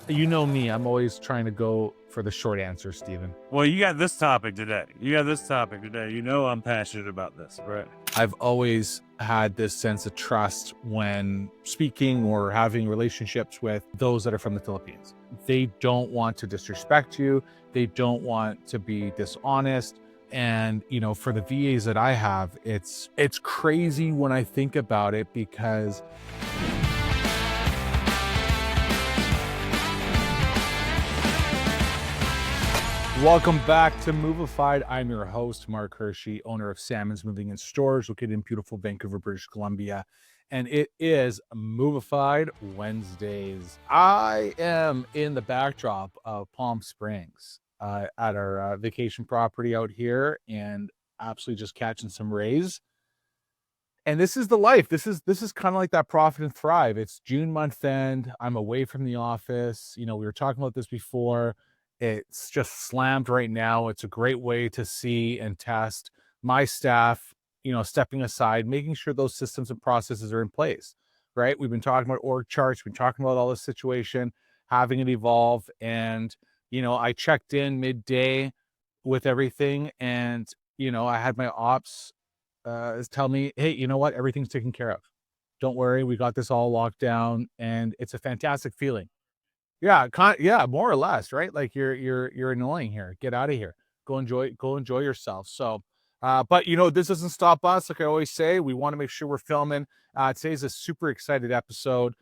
You know me, I'm always trying to go for the short answer, Steven. Well, you got this topic today. You know I'm passionate about this, right? I've always had this sense of trust when speaking or having relationships with those that are from the Philippines. They don't want to disrespect you. They don't want to be dishonest. And, for the VAs that I have, it's crazy when I think about it because welcome back to Movified. I'm your host, Mark Hirschi, owner of Salmon's Moving and Stores, located in beautiful Vancouver, British Columbia. And it is Movified Wednesdays. I am in the backdrop of Palm Springs at our vacation property out here and absolutely just catching some rays. And this is the life. This is kind of like that Profit and Thrive. It's June month end. I'm away from the office. We were talking about this before. It's just slammed right now. It's a great way to see and test my staff, stepping aside, making sure those systems and processes are in place, right? We've been talking about org charts. We've been talking about all this situation, having it evolve. And, I checked in midday with everything. And, I had my ops tell me, hey, you know what? Everything's taken care of. Don't worry. We got this all locked down. And it's a fantastic feeling. Yeah, more or less, right? Like you're annoying here. Get out of here. Go enjoy yourself. So, but this doesn't stop us. Like I always say, we want to make sure we're filming. Today's a super excited episode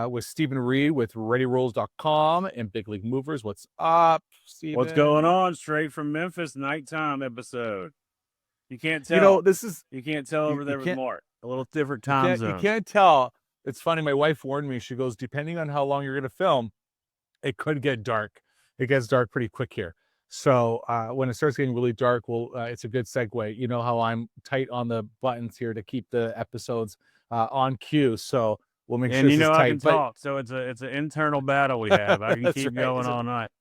with Stephen Reed with ReadyRolls.com and Big League Movers. What's up, Stephen? What's going on? Straight from Memphis, nighttime episode. You can't tell. You can't tell over there with Mark. A little different time zone. You can't tell. It's funny. My wife warned me. She goes, depending on how long you're going to film, it could get dark. It gets dark pretty quick here. So when it starts getting really dark, it's a good segue. You know how I'm tight on the buttons here to keep the episodes on cue. So we'll make sure this is tight. I can talk. So it's an internal battle we have. I can keep going all night.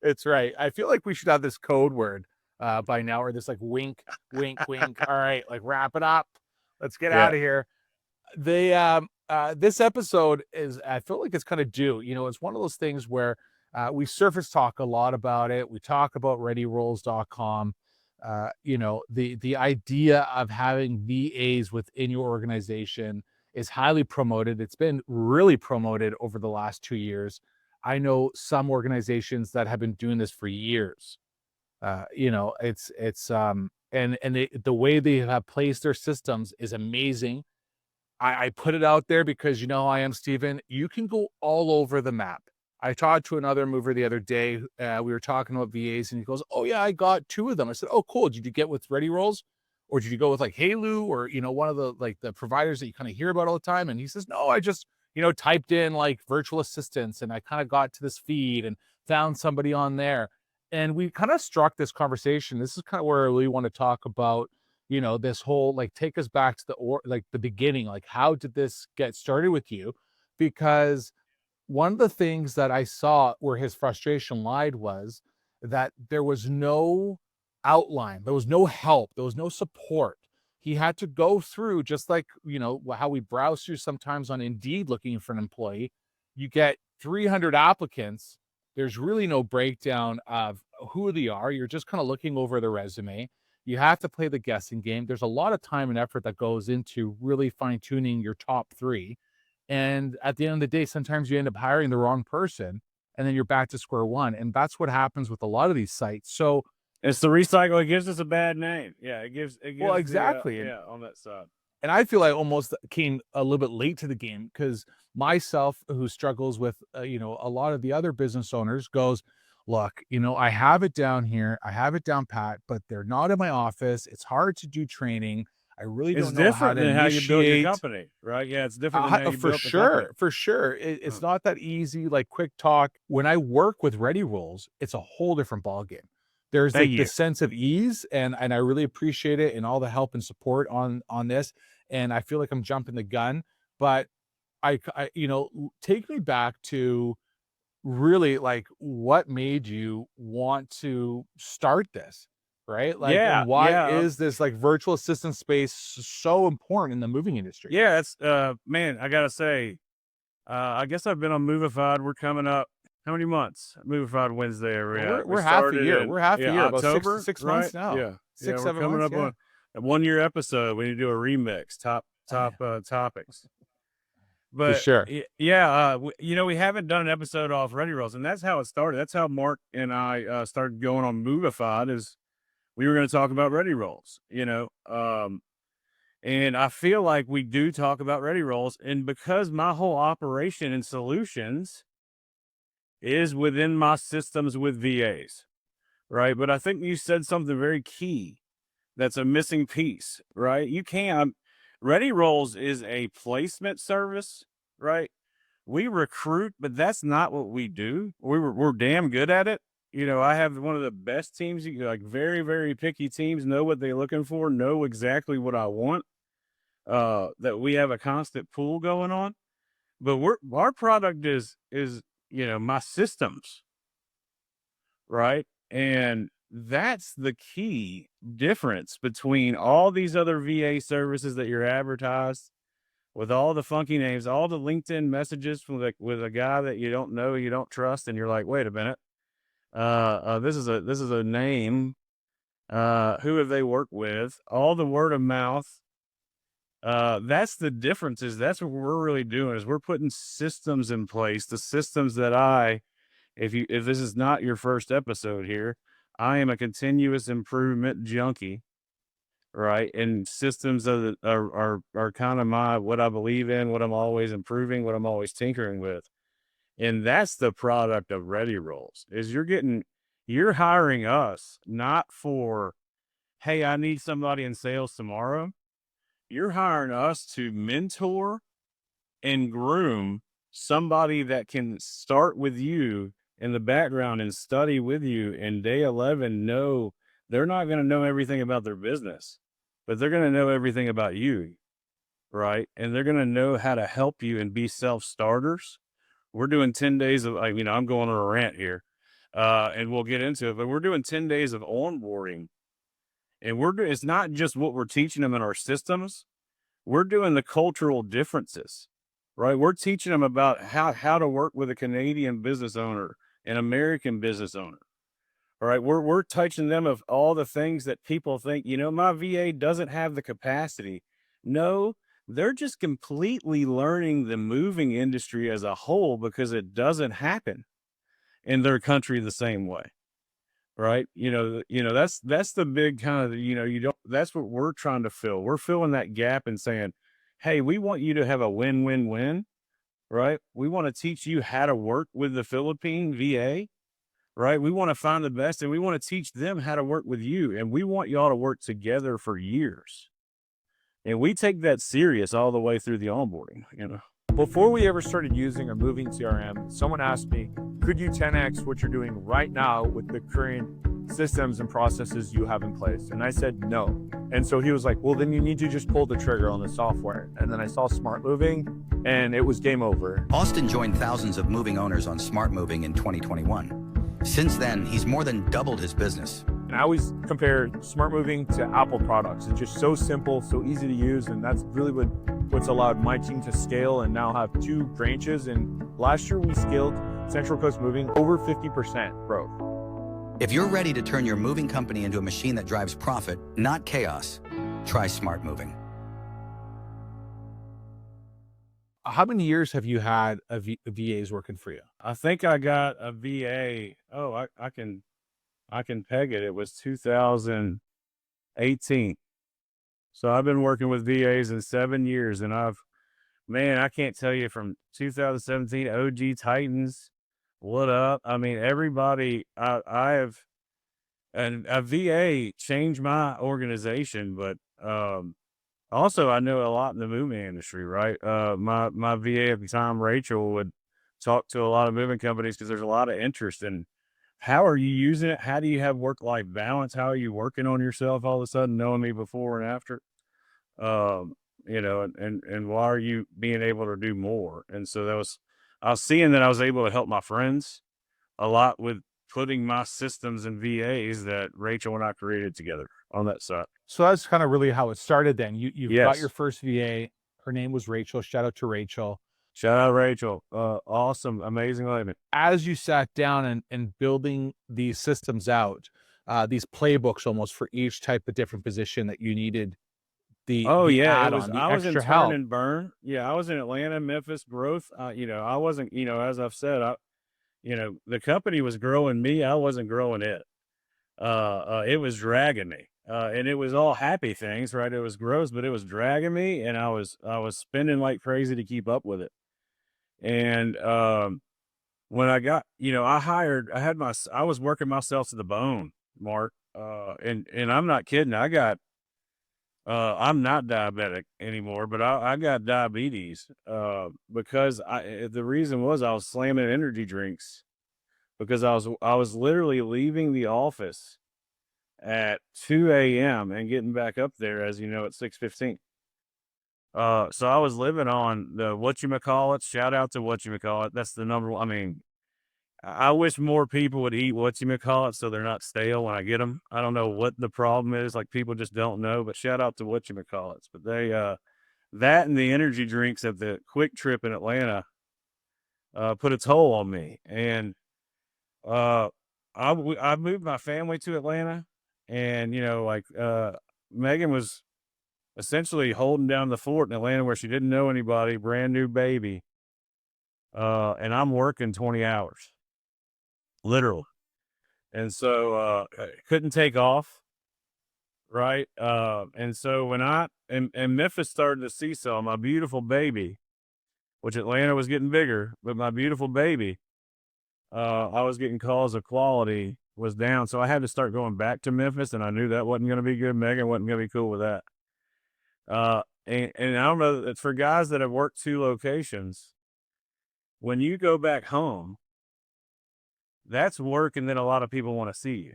It's right. I feel like we should have this code word by now, or this like wink, wink, wink. All right, like wrap it up. Let's get out of here. This episode I feel like it's kind of due. It's one of those things where we surface talk a lot about it. We talk about ReadyRolls.com. The idea of having VAs within your organization is highly promoted. It's been really promoted over the last 2 years. I know some organizations that have been doing this for years. It's the way they have placed their systems is amazing. I put it out there because you know how I am, Steven. You can go all over the map. I talked to another mover the other day. We were talking about VAs, and he goes, "Oh yeah, I got 2 of them." I said, "Oh cool. Did you get with Ready Rolls, or did you go with like Halu, or one of the providers that you kind of hear about all the time?" And he says, "No, I just typed in like virtual assistants, and I kind of got to this feed and found somebody on there." And we kind of struck this conversation. This is kind of where I really want to talk about this whole, like, take us back to the beginning. Like, how did this get started with you? Because one of the things that I saw where his frustration lied was that there was no outline, there was no help, there was no support. He had to go through, just like, how we browse through sometimes on Indeed looking for an employee. You get 300 applicants. There's really no breakdown of who they are. You're just kind of looking over the resume. You have to play the guessing game. There's a lot of time and effort that goes into really fine-tuning your top 3. And at the end of the day, sometimes you end up hiring the wrong person, and then you're back to square one. And that's what happens with a lot of these sites. So it's the recycle. It gives us a bad name. Yeah, it gives well, exactly. On that side. And I feel I almost came a little bit late to the game because myself, who struggles with, a lot of the other business owners, goes, look, I have it down here. I have it down pat, but they're not in my office. It's hard to do training. I really don't know how to initiate. How you build your company, right? Yeah, it's different than how you build the company. For sure. It's not that easy, like quick talk. When I work with Ready Rolls, it's a whole different ballgame. There's the sense of ease, and I really appreciate it, and all the help and support on this. And I feel like I'm jumping the gun, but I take me back to really, like, what made you want to start this, right? Like, and why is this like virtual assistant space so important in the moving industry? Yeah, it's man, I gotta say, I guess I've been on Movified. We're coming up How many months? Movified Wednesday. We're half a year. We're half a year, about October, 6 right? months now. Yeah, 6, we're 7 coming months. up on a 1-year episode. We need to do a remix, top topics. For But sure. we haven't done an episode off Ready Rolls, and that's how it started. That's how Mark and I started going on Movified. Is we were going to talk about Ready Rolls, and I feel like we do talk about Ready Rolls, and because my whole operation and solutions is within my systems with VAs, right? But I think you said something very key that's a missing piece, right? You can't. Ready Rolls is a placement service, right? We recruit, but that's not what we do. We're damn good at it. I have one of the best teams. Like very, very picky teams know what they're looking for, know exactly what I want. That we have a constant pool going on, but our product is my systems, right? And that's the key difference between all these other VA services that you're advertised with all the funky names, all the LinkedIn messages from with a guy that you don't know, you don't trust, and you're like, wait a minute, this is a name. Who have they worked with? All the word of mouth. That's the difference. That's what we're really doing is we're putting systems in place. The systems that if this is not your first episode here, I am a continuous improvement junkie, right? And systems are kind of what I believe in, what I'm always improving, what I'm always tinkering with. And that's the product of Ready Rolls is you're hiring us not for, hey, I need somebody in sales tomorrow. You're hiring us to mentor and groom somebody that can start with you in the background and study with you in day 11. No, they're not going to know everything about their business, but they're going to know everything about you, right? And they're going to know how to help you and be self-starters. We're doing 10 days of, I'm going on a rant here, and we'll get into it, but we're doing 10 days of onboarding. And it's not just what we're teaching them in our systems. We're doing the cultural differences, right? We're teaching them about how to work with a Canadian business owner, an American business owner. All right. We're teaching them of all the things that people think, my VA doesn't have the capacity. No, they're just completely learning the moving industry as a whole because it doesn't happen in their country the same way. Right. That's the big kind of, that's what we're trying to fill. We're filling that gap and saying, hey, we want you to have a win-win-win, right? We want to teach you how to work with the Philippine VA, right? We want to find the best and we want to teach them how to work with you. And we want y'all to work together for years. And we take that serious all the way through the onboarding. Before we ever started using a moving CRM, someone asked me, could you 10x what you're doing right now with the current systems and processes you have in place? And I said no. And so he was like, well, then you need to just pull the trigger on the software. And then I saw Smart Moving and it was game over. Austin joined thousands of moving owners on Smart Moving in 2021. Since then, he's more than doubled his business. And I always compare Smart Moving to Apple products. It's just so simple, so easy to use. And that's really what's allowed my team to scale and now have 2 branches. And last year we scaled Central Coast Moving over 50% growth. If you're ready to turn your moving company into a machine that drives profit, not chaos, try Smart Moving. How many years have you had VAs working for you? I think I got a VA. Oh, I can peg it. It was 2018. So I've been working with VAs in 7 years, and I can't tell you from 2017 OG Titans. What up? I mean, everybody. I have, and a VA changed my organization, but also I know a lot in the moving industry, right? My VA at the time, Rachel, would talk to a lot of moving companies because there's a lot of interest in how are you using it? How do you have work-life balance? How are you working on yourself all of a sudden, knowing me before and after? And why are you being able to do more? And so I was seeing that I was able to help my friends a lot with putting my systems and VAs that Rachel and I created together on that side. So that's kind of really how it started then. You've got your first VA. Her name was Rachel. Shout out to Rachel. Shout out Rachel. Awesome, amazing lady. As you sat down and building these systems out, these playbooks almost for each type of different position that you needed Oh the yeah, it was. add-on, the I was in extra turn help. and burn. Yeah, I was in Atlanta, Memphis, growth. I wasn't. As I've said, the company was growing me. I wasn't growing it. It was dragging me, and it was all happy things, right? It was gross, but it was dragging me, and I was spending like crazy to keep up with it. And when I got, I was working myself to the bone, Mark. And I'm not kidding. I'm not diabetic anymore, but I got diabetes because the reason was I was slamming energy drinks because I was literally leaving the office at 2 a.m. and getting back up there, as you know, at 6:15. So I was living on the whatchamacallit. Shout out to whatchamacallit. That's the number one. I mean, I wish more people would eat whatchamacallit so they're not stale when I get them. I don't know what the problem is. Like people just don't know, but shout out to whatchamacallits. But that and the energy drinks at the Quick Trip in Atlanta, put a toll on me. And, uh, I moved my family to Atlanta and, Megan was essentially holding down the fort in Atlanta where she didn't know anybody, brand new baby. And I'm working 20 hours, literally. And so, I couldn't take off. Right. And so when and Memphis started to seesaw, my beautiful baby, which Atlanta was getting bigger, but my beautiful baby, I was getting calls of quality was down. So I had to start going back to Memphis, and I knew that wasn't going to be good. Megan wasn't going to be cool with that. And I don't know that for guys that have worked 2 locations, when you go back home, that's work, and then a lot of people want to see you.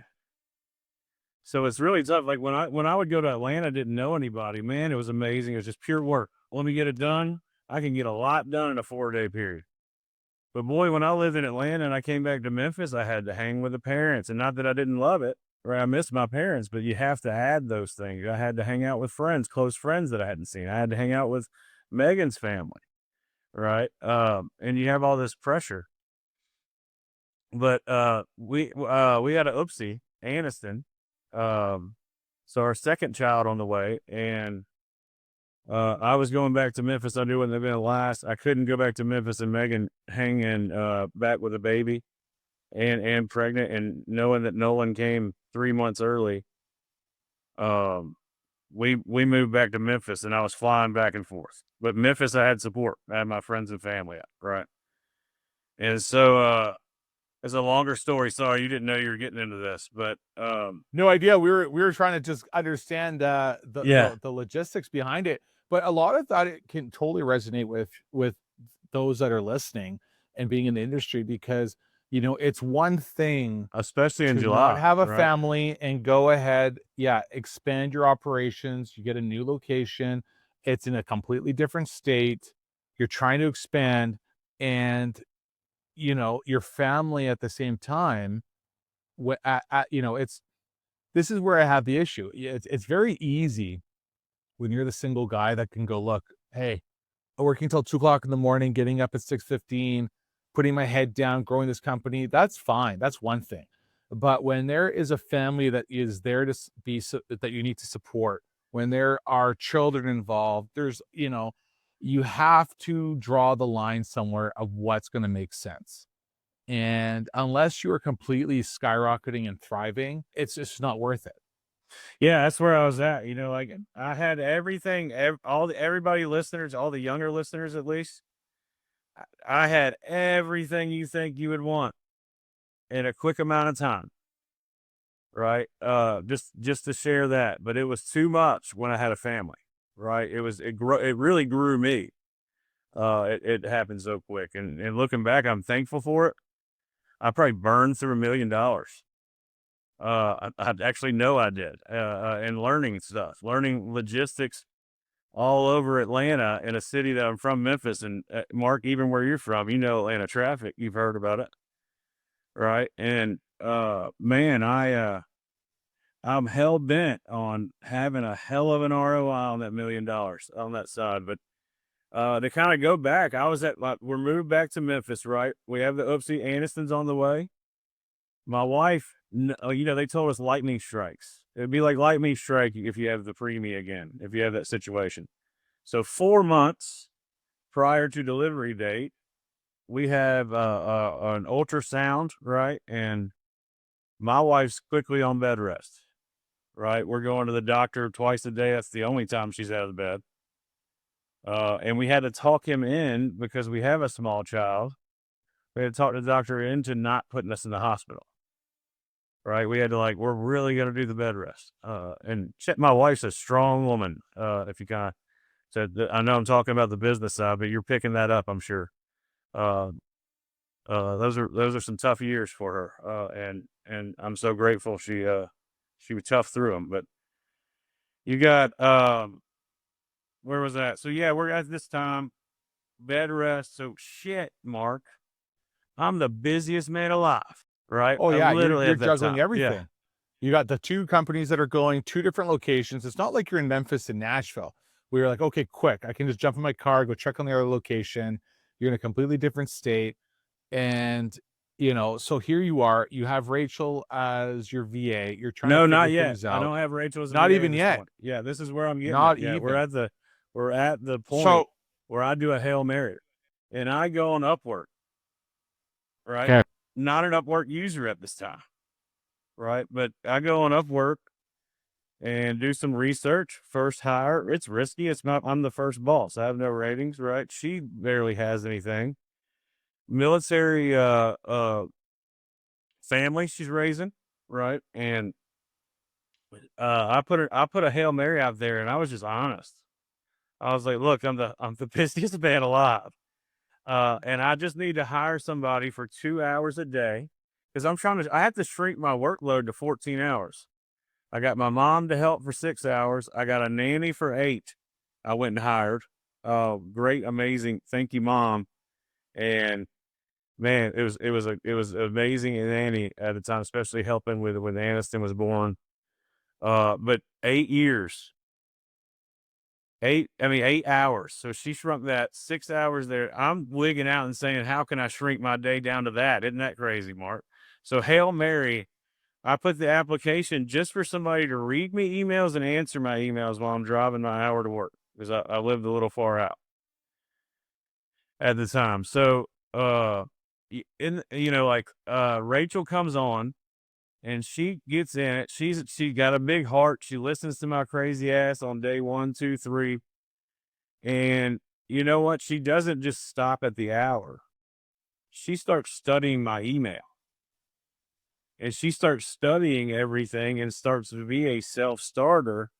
So it's really tough. Like when I would go to Atlanta, didn't know anybody. Man, it was amazing. It was just pure work. Let me get it done. I can get a lot done in a 4-day period. But boy, when I lived in Atlanta and I came back to Memphis, I had to hang with the parents. And not that I didn't love it, or I missed my parents, but you have to add those things. I had to hang out with friends, close friends that I hadn't seen. I had to hang out with Megan's family, right? And you have all this pressure. But we had a oopsie, Aniston. So our second child on the way, and I was going back to Memphis. I knew it wouldn't have been the last. I couldn't go back to Memphis and Megan hanging back with a baby and pregnant, and knowing that Nolan came 3 months early. We moved back to Memphis, and I was flying back and forth. But Memphis, I had support. I had my friends and family out, right? And so it's a longer story. Sorry, you didn't know you were getting into this, but No idea. We were trying to just understand yeah. the logistics behind it, but a lot of that it can totally resonate with those that are listening and being in the industry because it's one thing Especially in to not July, have a right? family and go ahead, yeah, expand your operations. You get a new location. It's in a completely different state. You're trying to expand, and your family at the same time. It's this is where I have the issue. It's very easy when you're the single guy that can go, look, hey, I'm working till 2 o'clock in the morning, getting up at 6:15, putting my head down, growing this company. That's fine. That's one thing. But when there is a family that is there to that you need to support, when there are children involved, you have to draw the line somewhere of what's going to make sense. And unless you are completely skyrocketing and thriving, it's just not worth it. Yeah, that's where I was at. Like I had everything, everybody listeners, all the younger listeners at least. I had everything you think you would want in a quick amount of time, right? Just to share that, but it was too much when I had a family, right? It really grew me. It happened so quick, and looking back, I'm thankful for it. I probably burned through $1 million. I actually know I did, and learning stuff, learning logistics all over Atlanta in a city that I'm from, Memphis. And Mark, even where you're from, Atlanta traffic, you've heard about it, right? And man, I'm hell bent on having a hell of an ROI on that $1 million on that side. But To kind of go back, we're moved back to Memphis, right? We have the Oopsie Anistons on the way. My wife, they told us lightning strikes. It'd be like lightning strike if you have the preemie again, if you have that situation. So 4 months prior to delivery date, we have an ultrasound, right? And my wife's quickly on bed rest, right? We're going to the doctor twice a day. That's the only time she's out of bed. And we had to talk him in because we have a small child. We had to talk the doctor into not putting us in the hospital, right? We had to we're really going to do the bed rest. And my wife's a strong woman. If you kind of said, I know I'm talking about the business side, but you're picking that up, I'm sure. Those are some tough years for her. And I'm so grateful she was tough through them. But you got, where was that? So yeah, we're at this time, bed rest. So shit, Mark, I'm the busiest man alive, right? Oh I yeah, literally you're at that juggling time. Yeah. everything. You got the 2 companies that are going 2 different locations. It's not like you're in Memphis and Nashville. We were like, okay, quick, I can just jump in my car, go check on the other location. You're in a completely different state. And, so here you are, you have Rachel as your VA. You're trying to No, figure not yet. things I out. don't have Rachel as a Not VA at even this yet. point. Yeah, this is where I'm getting Not at. Yeah, even. we're at the point So, where I do a Hail Mary and I go on Upwork, right? okay. Not an Upwork user at this time, right? But I go on Upwork and do some research. First hire, it's risky. I'm the first boss. I have no ratings, right? She barely has anything. Military family she's raising, right? And I put a Hail Mary out there and I was just honest. I was like, look, I'm the busiest man alive. And I just need to hire somebody for 2 hours a day because I have to shrink my workload to 14 hours. I got my mom to help for 6 hours. I got a nanny for 8. I went and hired. Great, amazing. Thank you, Mom. And man, it was amazing and nanny at the time, especially helping with when Aniston was born. But 8 years, 8 hours. So she shrunk that 6 hours there. I'm wigging out and saying, how can I shrink my day down to that? Isn't that crazy, Mark? So Hail Mary, I put the application just for somebody to read me emails and answer my emails while I'm driving my hour to work because I lived a little far out at the time. So, Rachel comes on and she gets in it. She got a big heart. She listens to my crazy ass on day 1, 2, 3. And you know what? She doesn't just stop at the hour. She starts studying my email. And she starts studying everything and starts to be a self-starter.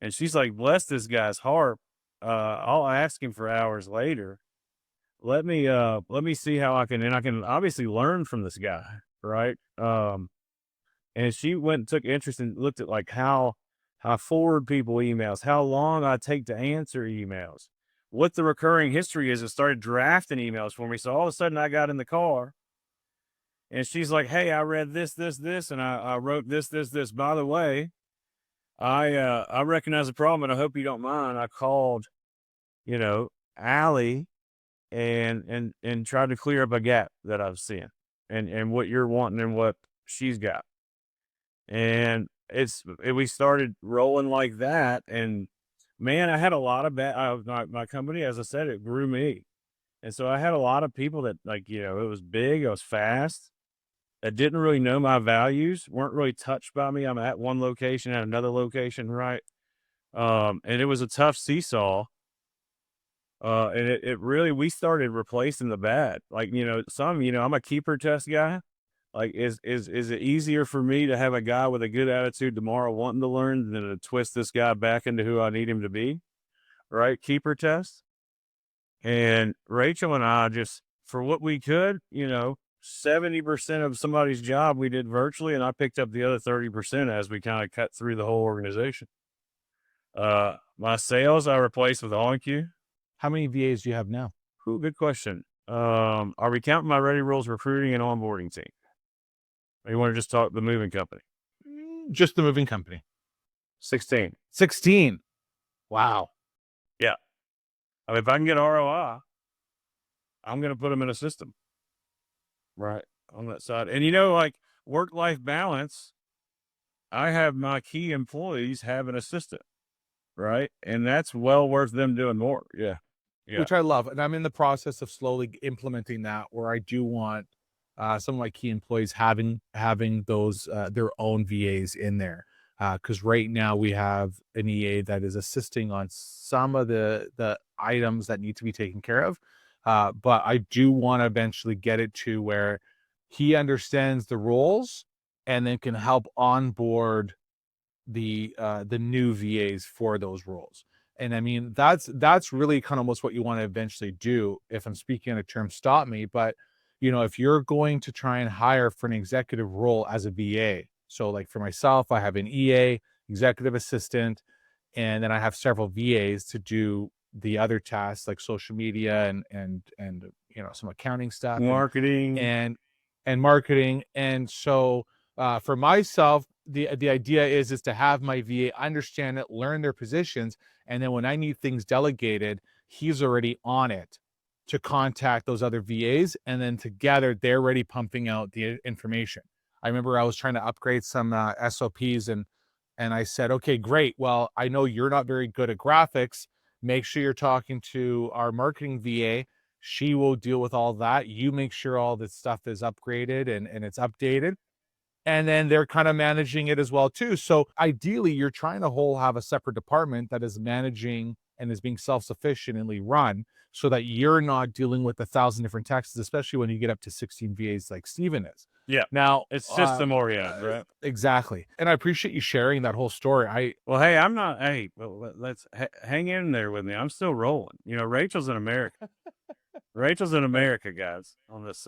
And she's like, bless this guy's heart. I'll ask him for hours later. Let me see how I can obviously learn from this guy, right? And she went and took interest and looked at how I forward people emails, how long I take to answer emails, what the recurring history is, and started drafting emails for me. So all of a sudden I got in the car and she's like, hey, I read this, and I wrote this. By the way, I recognize the problem and I hope you don't mind. I called, Allie and tried to clear up a gap that I was seeing and what you're wanting and what she's got. And we started rolling like that. And man, I had a lot of my company, as I said, it grew me. And so I had a lot of people that it was big, it was fast, that didn't really know my values, weren't really touched by me. I'm at one location, at another location, right? And it was a tough seesaw. And it really, we started replacing the bad. I'm a keeper test guy. Is it easier for me to have a guy with a good attitude tomorrow wanting to learn than to twist this guy back into who I need him to be? Right? Keeper test. And Rachel and I just, for what we could, 70% of somebody's job we did virtually, and I picked up the other 30% as we kind of cut through the whole organization. My sales I replaced with OnQ. How many VAs do you have now? Ooh, good question. Are we counting my Ready Rolls recruiting and onboarding team? Or you want to just talk the moving company? Just the moving company. 16. 16. Wow. Yeah. I mean, if I can get ROI, I'm going to put them in a system, right, on that side. And, like work-life balance, I have my key employees have an assistant, right? And that's well worth them doing more. Yeah. Yeah. Which I love. And I'm in the process of slowly implementing that, where I do want some of my key employees having those their own VAs in there. Because right now we have an EA that is assisting on some of the items that need to be taken care of. But I do want to eventually get it to where he understands the roles and then can help onboard the new VAs for those roles. And I mean, that's really kind of almost what you want to eventually do. If I'm speaking in a term, stop me. But if you're going to try and hire for an executive role as a VA, so like for myself, I have an EA, executive assistant, and then I have several VAs to do the other tasks like social media and some accounting stuff Marketing. and marketing. And so for myself, the idea is to have my VA understand it, learn their positions, and then when I need things delegated, he's already on it to contact those other VAs, and then together they're already pumping out the information. I remember I was trying to upgrade some SOPs, and I said, okay, great. Well, I know you're not very good at graphics. Make sure you're talking to our marketing VA. She will deal with all that. You make sure all this stuff is upgraded and it's updated. And then they're kind of managing it as well too. So ideally, you're trying to have a separate department that is managing and is being self-sufficiently run, so that you're not dealing with 1,000 different taxes, especially when you get up to 16 VAs like Steven is. Yeah. Now It's system oriented, right? Exactly. And I appreciate you sharing that whole story. Well, hey, I'm not. Hey, well, let's hang in there with me. I'm still rolling. Rachel's in America. Rachel's in America, guys. On this.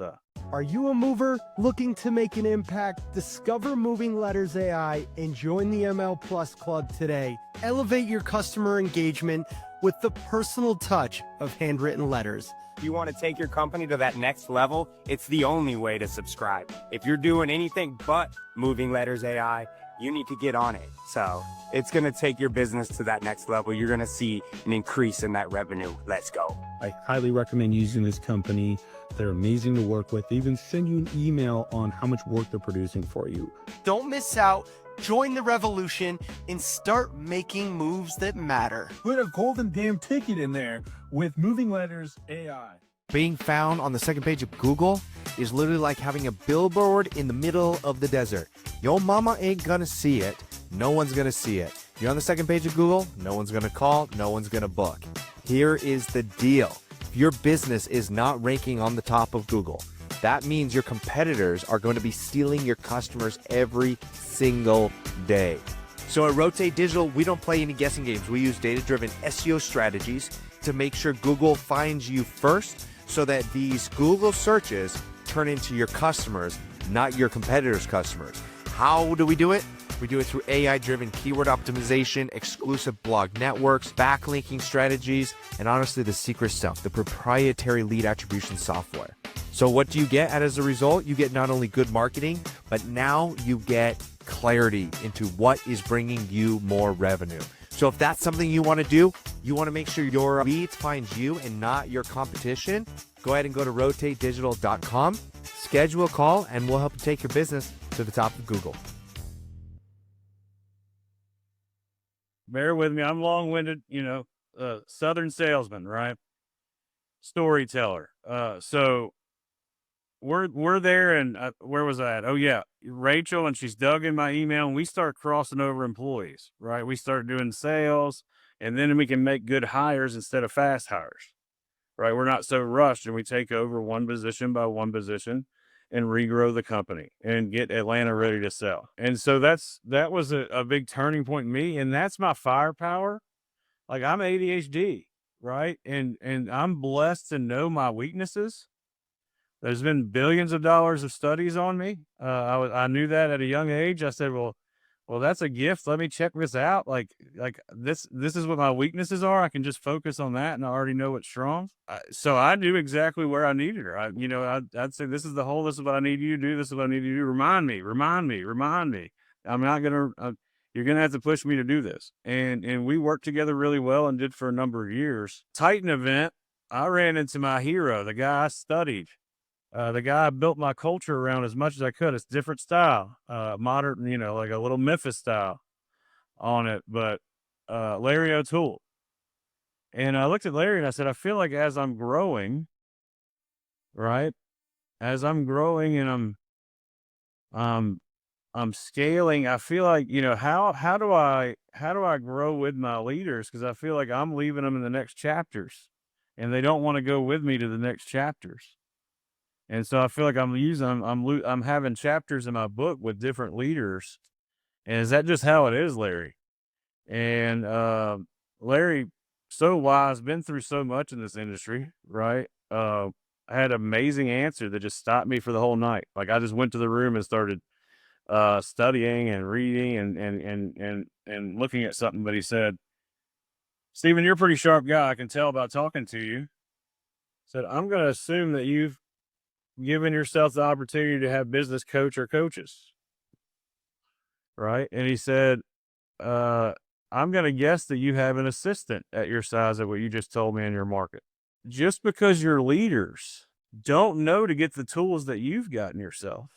Are you a mover looking to make an impact? Discover Moving Letters AI and join the ML Plus Club today. Elevate your customer engagement with the personal touch of handwritten letters. If you want to take your company to that next level, it's the only way to subscribe. If you're doing anything but Moving Letters AI, you need to get on it. So it's going to take your business to that next level. You're going to see an increase in that revenue. Let's go. I highly recommend using this company. They're amazing to work with. They even send you an email on how much work they're producing for you. Don't miss out. Join the revolution and start making moves that matter. Put a golden damn ticket in there with Moving Letters AI. Being found on the second page of Google is literally like having a billboard in the middle of the desert. Your mama ain't gonna see it. No one's gonna see it. You're on the second page of Google, no one's gonna call, no one's gonna book. Here is the deal. If your business is not ranking on the top of Google, that means your competitors are going to be stealing your customers every single day. So at Rotate Digital, we don't play any guessing games. We use data-driven SEO strategies to make sure Google finds you first, so that these Google searches turn into your customers, not your competitors' customers. How do we do it? We do it through AI-driven keyword optimization, exclusive blog networks, backlinking strategies, and honestly, the secret stuff, the proprietary lead attribution software. So what do you get as a result? You get not only good marketing, but now you get clarity into what is bringing you more revenue. So if that's something you want to do, you want to make sure your leads find you and not your competition, go ahead and go to rotatedigital.com, schedule a call, and we'll help you take your business to the top of Google. Bear with me. I'm long-winded, Southern salesman, right? Storyteller. So we're there, and where was I at? Oh yeah, Rachel, and she's dug in my email, and we start crossing over employees, right? We start doing sales, and then we can make good hires instead of fast hires, right? We're not so rushed, and we take over one position by one position and regrow the company and get Atlanta ready to sell. And so that was a big turning point in me, and that's my firepower. Like, I'm ADHD, right? And I'm blessed to know my weaknesses. There's been billions of dollars of studies on me. I knew that at a young age. I said, well, that's a gift. Let me check this out. Like this is what my weaknesses are. I can just focus on that, and I already know what's strong. So I knew exactly where I needed her. I'd say, this is the hole. This is what I need you to do. This is what I need you to do. Remind me. I'm not gonna. You're going to have to push me to do this. And we worked together really well and did for a number of years. Titan event, I ran into my hero, the guy I studied, the guy I built my culture around as much as I could. It's different style, modern, like a little Memphis style on it, but Larry O'Toole. And I looked at Larry and I said, I feel like as I'm growing, right? As I'm growing and I'm scaling, I feel like, how do I grow with my leaders? Because I feel like I'm leaving them in the next chapters and they don't want to go with me to the next chapters. And so I feel like I'm having chapters in my book with different leaders. And is that just how it is, Larry? And Larry, so wise, been through so much in this industry, right? I had an amazing answer that just stopped me for the whole night. Like I just went to the room and started studying and reading and looking at something. But he said, Stephen, you're a pretty sharp guy. I can tell about talking to you. Said, I'm going to assume that you've given yourself the opportunity to have business coach or coaches. Right. And he said, I'm going to guess that you have an assistant at your size of what you just told me in your market. Just because your leaders don't know to get the tools that you've gotten yourself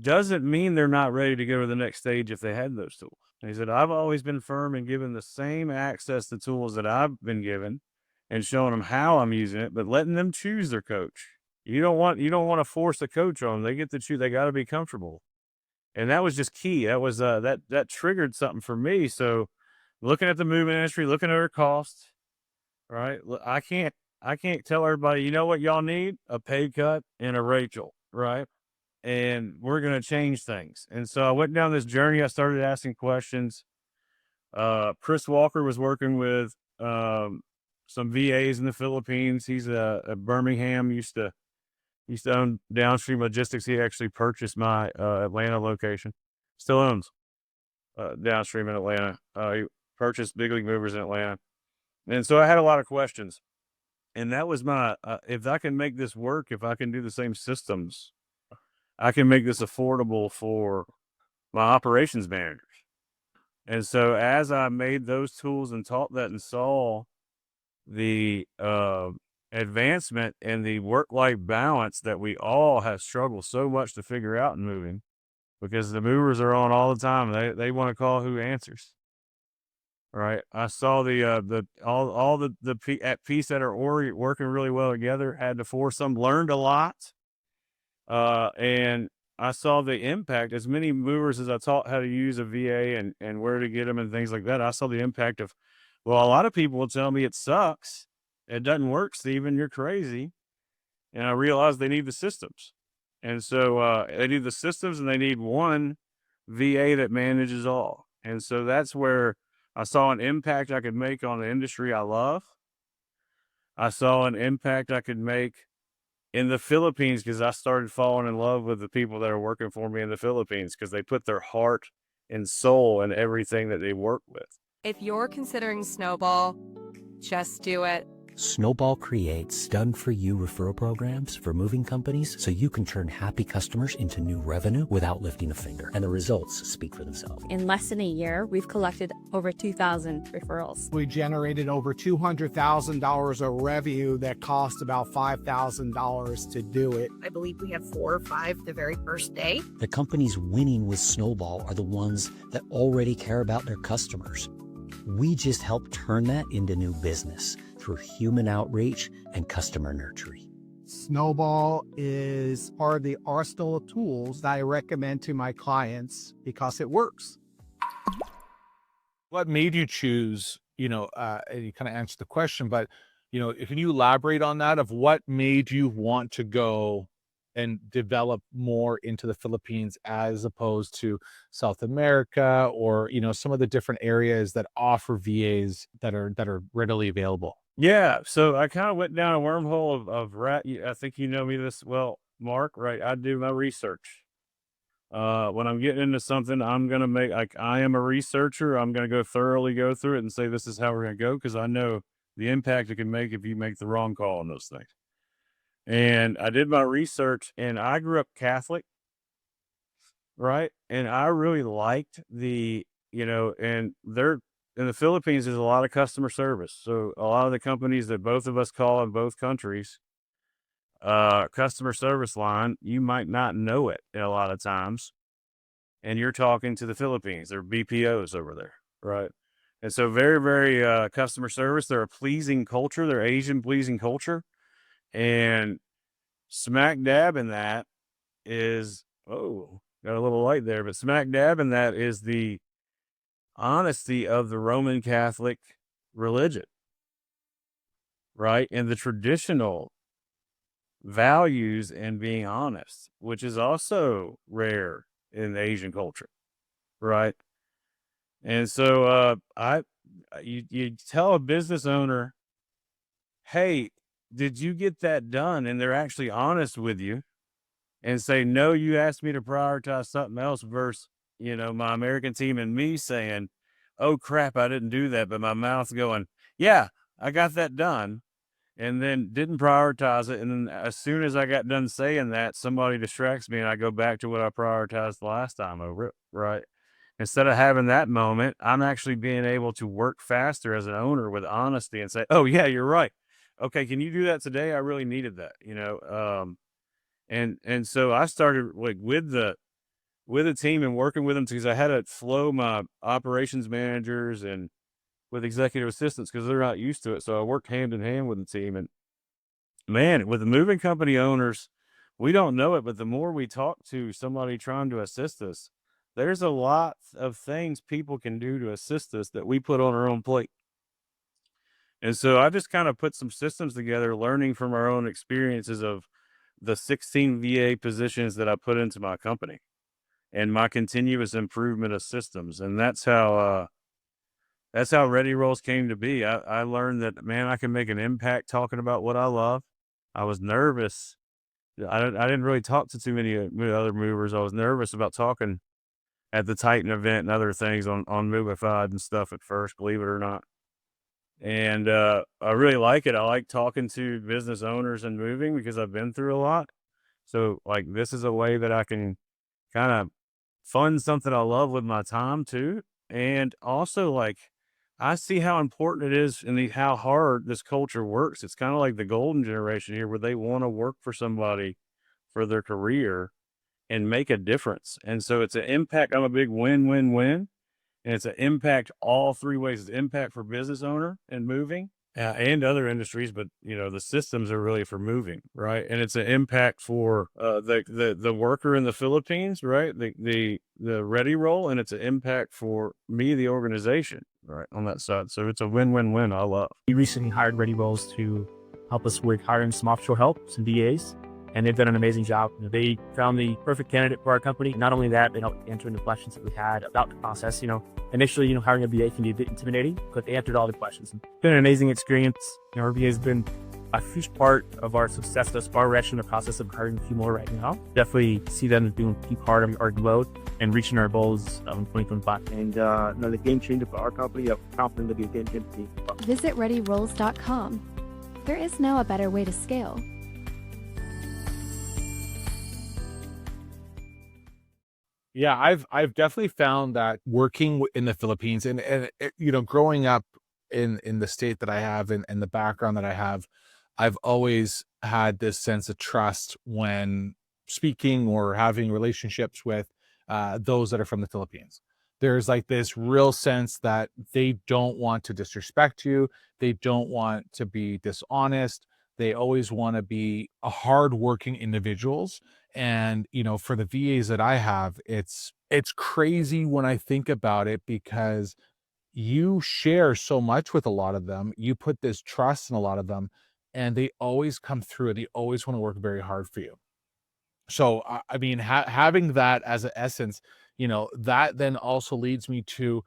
doesn't mean they're not ready to go to the next stage if they had those tools. And he said, I've always been firm and given the same access to tools that I've been given and showing them how I'm using it, but letting them choose their coach. You don't want to force a coach on them. They get to choose. They got to be comfortable. And that was just key. That was that triggered something for me. So looking at the movement industry, looking at our costs, right? I can't tell everybody, you know what y'all need? A pay cut and a Rachel, right? And we're going to change things. And so I went down this journey. I started asking questions. Chris Walker was working with some VAs in the Philippines. He's a Birmingham, used to own Downstream Logistics. He actually purchased my Atlanta location. Still owns Downstream in Atlanta. He purchased Big League Movers in Atlanta. And so I had a lot of questions. And that was my, if I can make this work, if I can do the same systems, I can make this affordable for my operations managers. And so as I made those tools and taught that and saw the advancement and the work-life balance that we all have struggled so much to figure out in moving, because the movers are on all the time. They want to call who answers. Right. I saw all the at peace that are working really well together, had to force them, learned a lot. And I saw the impact. As many movers as I taught how to use a VA and where to get them and things like that, I saw the impact of, well, a lot of people will tell me it sucks. It doesn't work, Stephen, you're crazy. And I realized they need the systems. And so they need the systems and they need one VA that manages all. And so that's where I saw an impact I could make on the industry I love. I saw an impact I could make in the Philippines because I started falling in love with the people that are working for me in the Philippines because they put their heart and soul in everything that they work with. If you're considering Snowball, just do it. Snowball creates done-for-you referral programs for moving companies so you can turn happy customers into new revenue without lifting a finger. And the results speak for themselves. In less than a year, we've collected over 2,000 referrals. We generated over $200,000 of revenue that cost about $5,000 to do it. I believe we had 4 or 5 the very first day. The companies winning with Snowball are the ones that already care about their customers. We just help turn that into new business through human outreach and customer nurturing. Snowball is part of the arsenal of tools that I recommend to my clients because it works. What made you choose, and you kind of answered the question, but, can you elaborate on that of what made you want to go and develop more into the Philippines as opposed to South America or, some of the different areas that offer VAs that are readily available? Yeah. So I kind of went down a wormhole of I think you know me this well, Mark, right? I do my research. When I'm getting into something, I'm going to I am a researcher. I'm going to thoroughly go through it and say, this is how we're going to go. Cause I know the impact it can make if you make the wrong call on those things. And I did my research and I grew up Catholic. Right. And I really liked the and they're in the Philippines, there's a lot of customer service. So a lot of the companies that both of us call in both countries, customer service line, you might not know it a lot of times. And you're talking to the Philippines. They're BPOs over there, right? And so very, very customer service. They're a pleasing culture. They're Asian pleasing culture. And smack dab in that is, oh, got a little light there, but smack dab in that is the honesty of the Roman Catholic religion, right? And the traditional values and being honest, which is also rare in Asian culture, right? And so you tell a business owner, hey, did you get that done? And they're actually honest with you and say, no, you asked me to prioritize something else versus, my American team and me saying, oh crap, I didn't do that. But my mouth's going, yeah, I got that done. And then didn't prioritize it. And then as soon as I got done saying that, somebody distracts me and I go back to what I prioritized the last time over it, right? Instead of having that moment, I'm actually being able to work faster as an owner with honesty and say, oh yeah, you're right. Okay, can you do that today? I really needed that, and so I started like with the team and working with them because I had to flow my operations managers and with executive assistants because they're not used to it. So I worked hand in hand with the team. And man, with the moving company owners, we don't know it, but the more we talk to somebody trying to assist us, there's a lot of things people can do to assist us that we put on our own plate. And so I just kind of put some systems together, learning from our own experiences of the 16 VA positions that I put into my company and my continuous improvement of systems. And that's how Ready Rolls came to be. I learned that, man, I can make an impact talking about what I love. I was nervous. I didn't really talk to too many other movers. I was nervous about talking at the Titan event and other things on Movified and stuff at first, believe it or not. And I really like it. I like talking to business owners and moving because I've been through a lot. So like this is a way that I can kind of fund something I love with my time too. And also like I see how important it is and how hard this culture works. It's kind of like the golden generation here where they want to work for somebody for their career and make a difference. And so it's an impact. I'm a big win-win-win. And it's an impact all three ways. It's impact for business owner and moving and other industries, but the systems are really for moving, right? And it's an impact for the worker in the Philippines, right? The Ready Roll, and it's an impact for me, the organization, right, on that side. So it's a win-win-win. I love. We recently hired Ready Rolls to help us with hiring some offshore help, some VAs. And they've done an amazing job. They found the perfect candidate for our company. Not only that, they helped answer the questions that we had about the process. Initially, hiring a VA can be a bit intimidating, but they answered all the questions. It's been an amazing experience. Our VA has been a huge part of our success thus far. We're actually in the process of hiring a few more right now. Definitely see them as being a key part of our growth and reaching our goals in 2025. And the game changer for our company. I'm confident to be a game changer. Visit ReadyRolls.com. There is now a better way to scale. Yeah, I've definitely found that working in the Philippines and growing up in the state that I have and the background that I have, I've always had this sense of trust when speaking or having relationships with those that are from the Philippines. There's like this real sense that they don't want to disrespect you. They don't want to be dishonest. They always want to be hardworking individuals. And, for the VAs that I have, it's crazy when I think about it because you share so much with a lot of them. You put this trust in a lot of them and they always come through. They always want to work very hard for you. So, I mean, having that as an essence, that then also leads me to,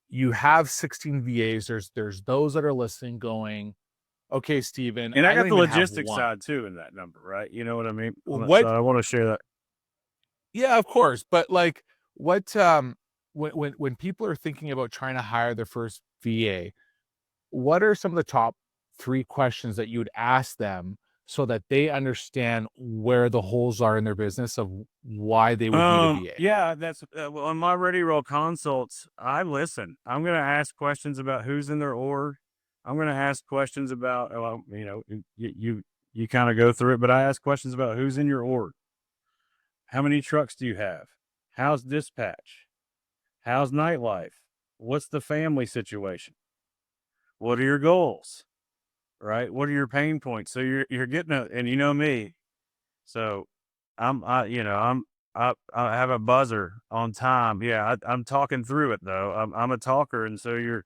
you have 16 VAs. There's those that are listening going, okay, Steven. And I got don't the even have logistics one. side too in that number, right? You know what I mean? What? I want to share that. Yeah, of course. But like, what? When people are thinking about trying to hire their first VA, what are some of the top 3 questions that you would ask them so that they understand where the holes are in their business of why they would need a VA? Yeah, that's well, on my Ready Roll consults, I listen. I'm going to ask questions about who's in their org. I'm going to ask questions about, well, you know, you kind of go through it, but I ask questions about who's in your org. How many trucks do you have? How's dispatch? How's nightlife? What's the family situation? What are your goals? Right? What are your pain points? So you're getting and you know me. So I have a buzzer on time. Yeah, I'm talking through it though. I'm a talker, and so you're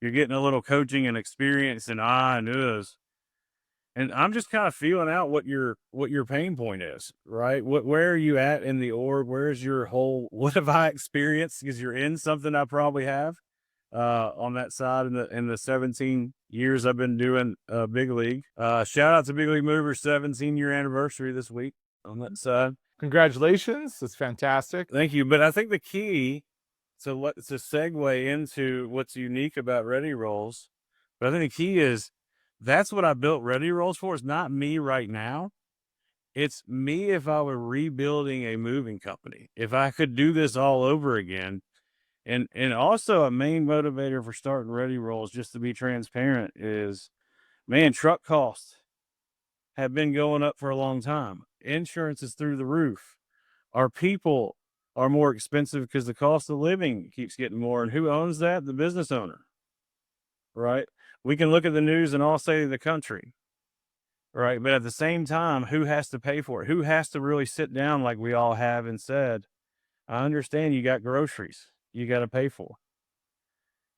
getting a little coaching and experience and and uhs. And I'm just kind of feeling out what your pain point is, right? Where are you at in the org? Where's your whole what have I experienced? Because you're in something I probably have on that side in the 17 years I've been doing big league. Shout out to Big League Movers 17-year anniversary this week on that side. Congratulations. That's fantastic. Thank you. But I think the key to segue into what's unique about Ready Rolls, but I think the key is that's what I built Ready Rolls for. It's not me right now. It's me if I were rebuilding a moving company. If I could do this all over again. And also a main motivator for starting Ready Rolls, just to be transparent, is, man, truck costs have been going up for a long time. Insurance is through the roof. Our people are more expensive because the cost of living keeps getting more. And who owns that? The business owner, right? We can look at the news and all say the country, right? But at the same time, who has to pay for it? Who has to really sit down like we all have and said, I understand you got groceries you got to pay for.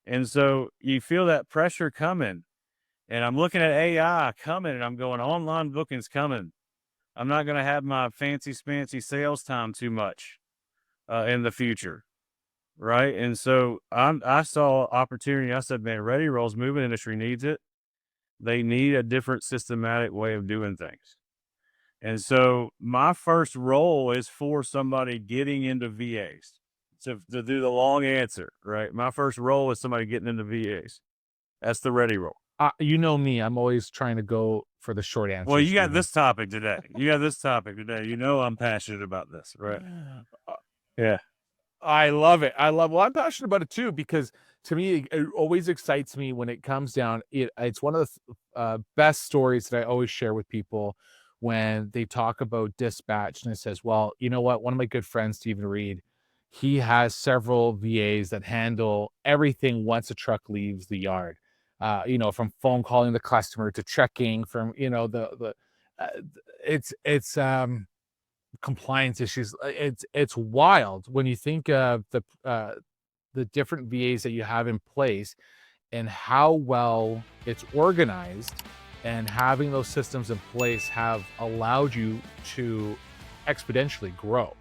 And so you feel that pressure coming. And I'm looking at AI coming and I'm going, online bookings coming. I'm not going to have my fancy spancy sales time too much in the future. Right. And so I saw opportunity. I said, man, Ready Rolls moving industry needs it. They need a different systematic way of doing things. And so my first role is for somebody getting into VAs. To do the long answer, right? My first role is somebody getting into VAs. That's the Ready Roll. You know me, I'm always trying to go for the short answer. Well, you got this topic today. You know I'm passionate about this, right? Yeah. I love it. Well, I'm passionate about it too, because to me, it always excites me when it comes down. It's one of the best stories that I always share with people when they talk about dispatch. And it says, well, you know what? One of my good friends, Stephen Reed, he has several VAs that handle everything once a truck leaves the yard. From phone calling the customer to checking, from it's compliance issues. It's wild when you think of the different VAs that you have in place and how well it's organized, and having those systems in place have allowed you to exponentially grow.